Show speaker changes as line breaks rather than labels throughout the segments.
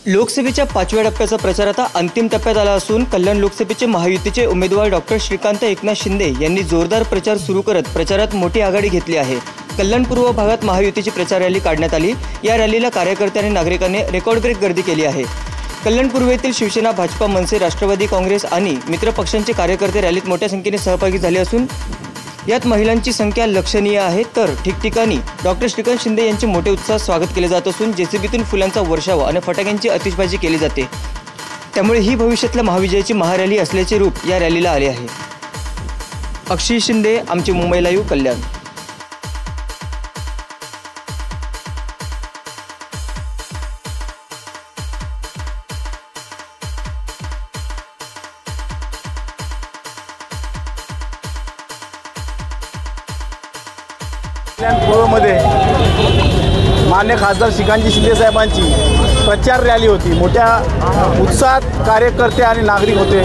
लोकसभेच्या 5व्या टप्प्याचा प्रचार आता अंतिम टप्प्यात आला असून कल्याण लोकसभेचे महायुतीचे उमेदवार डॉक्टर श्रीकांत एकनाथ शिंदे यांनी जोरदार प्रचार सुरू करत प्रचारात मोठी आघाडी घेतली आहे। कल्याण पूर्व भागात महायुतीची प्रचार रॅली काढण्यात आली। या रॅलीला कार्यकर्ते आणि नागरिकांनी रेकॉर्ड ब्रेक गर्दी केली आहे। कल्याण पूर्वेतील शिवसेना, भाजपा, मनसे, राष्ट्रवादी काँग्रेस आणि मित्र पक्षांचे कार्यकर्ते रॅलीत मोठ्या संख्येने सहभागी झाले असून यात महिलांची संख्या लक्षणीय आहे। तर ठिकठिकाणी डॉक्टर श्रीकांत शिंदे यांचे मोठे उत्साहात स्वागत केले जात असून जेसीबीतून फुलांचा वर्षाव आणि फटाक्यांची आतिषबाजी केली जाते। त्यामुळे ही भविष्यातल्या महाविजयाची महारॅली असल्याचे रूप या रॅलीला आले आहे। अक्षय शिंदे, आमचे मुंबई लाईव्ह, कल्याण।
कल्याण पूर्वमध्ये मान्य खासदार श्रीकांतजी शिंदे साहेबांची प्रचार रॅली होती। मोठ्या उत्साहात कार्यकर्ते आणि नागरिक होते।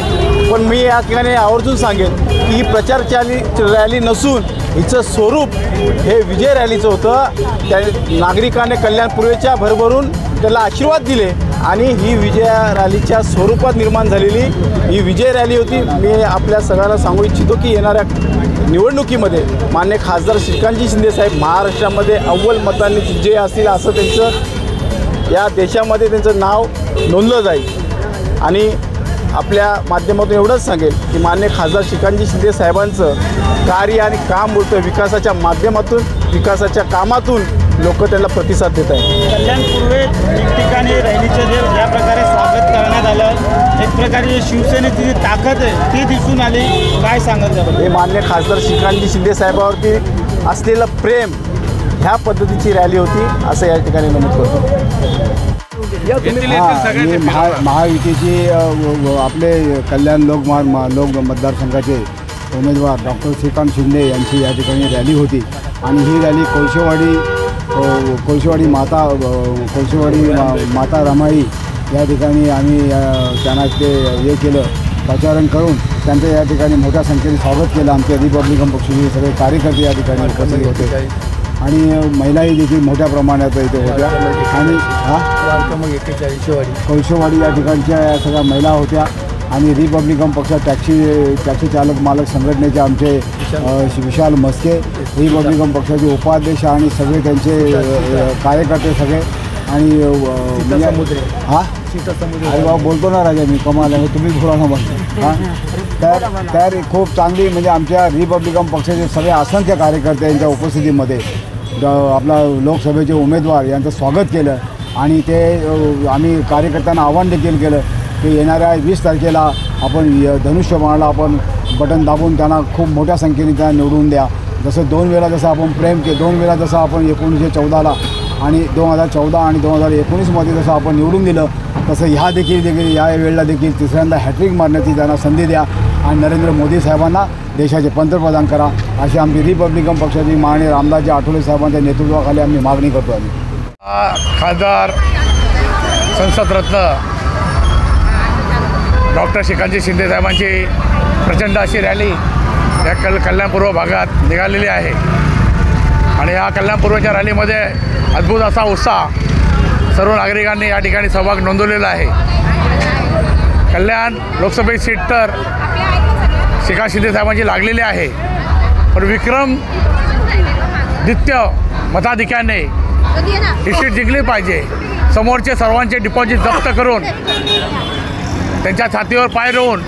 पण मी या ठिकाणी आवर्जून सांगेन की ही प्रचार रॅली नसून हिचं स्वरूप हे विजय रॅलीचं होतं। त्या नागरिकांनी कल्याण पूर्वेच्या भरभरून त्याला आशीर्वाद दिले आणि ही विजय रॅलीच्या स्वरूपात निर्माण झालेली ही विजय रॅली होती। मी आपल्या सगळ्यांना सांगू इच्छितो की येणाऱ्या निवडणुकीमध्ये मान्य खासदार श्रीकांतजी शिंदे साहेब महाराष्ट्रामध्ये अव्वल मतांनी विजय असतील असं त्यांचं या देशामध्ये त्यांचं नाव नोंदलं जाईल। आणि आपल्या माध्यमातून एवढंच सांगेल की मान्य खासदार श्रीकांतजी शिंदे साहेबांचं कार्य आणि काम बोलतं विकासाच्या माध्यमातून, विकासाच्या कामातून लोक त्यांना प्रतिसाद देत आहेत।
कल्याण पूर्वे ठिकठिकाणी रॅलीचं जे ज्या प्रकारे स्वागत करण्यात आलं, एक प्रकारे शिवसेनेची जी ताकद आहे ती दिसून आली, काय सांगत त्याबद्दल?
हे मान्य खासदार श्रीकांतजी शिंदे साहेबावरती असलेलं प्रेम ह्या पद्धतीची रॅली होती असं या ठिकाणी नमूद करतो।
महायुतीची आपले कल्याण लोक मतदारसंघाचे उमेदवार डॉक्टर श्रीकांत शिंदे यांची या ठिकाणी रॅली होती आणि ही रॅली कोळशेवाडी माता रमाई या ठिकाणी आम्ही त्यांना ते हे केलं, प्रचारण करून त्यांचं या ठिकाणी मोठ्या संख्येने स्वागत केलं। आमचे रिपब्लिकन पक्षाचे सगळे कार्यकर्ते या ठिकाणी उपस्थित होते आणि महिलाही देखील मोठ्या प्रमाणात इथे होत्या। आणि कोळशेवाडी या ठिकाणच्या सगळ्या महिला होत्या आणि रिपब्लिकन पक्ष टॅक्सी चालक मालक संघटनेचे आमचे विशाल मस्के, रिपब्लिकन पक्षाचे उपाध्यक्ष आणि सगळे त्यांचे कार्यकर्ते सगळे आणि अरे बाबा बोलतो ना राजा मी, कमाल आहे तुम्ही थोडा बोलतो। तर खूप चांगली म्हणजे आमच्या रिपब्लिकन पक्षाचे सगळे असंख्य कार्यकर्ते यांच्या उपस्थितीमध्ये आपला लोकसभेचे उमेदवार यांचं स्वागत केलं आणि ते आम्ही कार्यकर्त्यांना आवाहन देखील केलं की येणाऱ्या 20 तारखेला आपण धनुष्यबाणाला आपण बटन दाबून त्यांना खूप मोठ्या संख्येने त्यांना निवडून द्या। जसं 2 वेळा जसं आपण प्रेम केलं, 2 वेळा जसं आपण 1914ला आणि 2014 आणि 2019मध्ये जसं आपण निवडून दिलं, तसं या वेळेला देखील तिसऱ्यांदा हॅट्रिक मारण्याची त्यांना संधी द्या आणि नरेंद्र मोदी साहेबांना देशाचे पंतप्रधान करा अशी आमची रिपब्लिकन पक्षाची माननीय रामदासजी आठवले साहेबांच्या नेतृत्वाखाली आम्ही मागणी करतो। आम्ही
खासदार संसदरत्न डॉक्टर श्रीकांतजी शिंदे साहेबांची प्रचंड अशी रॅली या कल्याण पूर्व भागात निघालेली आहे आणि या कल्याण पूर्वच्या रॅलीमध्ये अद्भुत असा उत्साह सर्व नागरिकांनी या ठिकाणी सहभाग नोंदवलेला आहे। कल्याण लोकसभेची सीट तर श्रीकांत शिंदे साहेबांची लागलेली आहे, पण विक्रमदित्य मताधिक्याने ही सीट जिंकली पाहिजे। समोरचे सर्वांचे डिपॉझिट जप्त करून त्यांच्या छातीवर पाय रोवून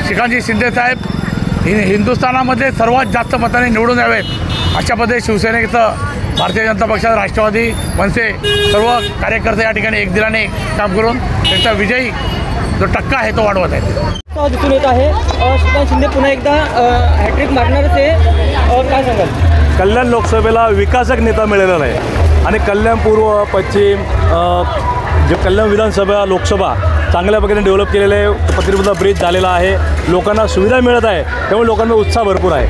श्रीकांतजी शिंदे साहेब हिंदुस्थानामध्ये सर्वात जास्त मताने निवडून यावेत अशा पद्धतीने शिवसेनेचं, भारतीय जनता पक्षाचा, राष्ट्रवादी, मनसे सर्व कार्यकर्ते या ठिकाणी एक दिलाने काम करून त्यांचा विजयी जो टक्का आहे तो वाढवत आहेत।
दिसून येत आहे श्रीकांत शिंदे पुन्हा एकदा हॅट्रिक मारणारच आहे, काय सांगाल?
कल्याण लोकसभेला विकासक नेता मिळालेला नाही आणि कल्याण पूर्व, पश्चिम जे कल्याण विधानसभा, लोकसभा चांगल्या प्रकारे डेव्हलप केलेले आहे। पत्रीपुरा ब्रिज झालेला आहे, लोकांना सुविधा मिळत आहे, त्यामुळे लोकांना उत्साह भरपूर आहे।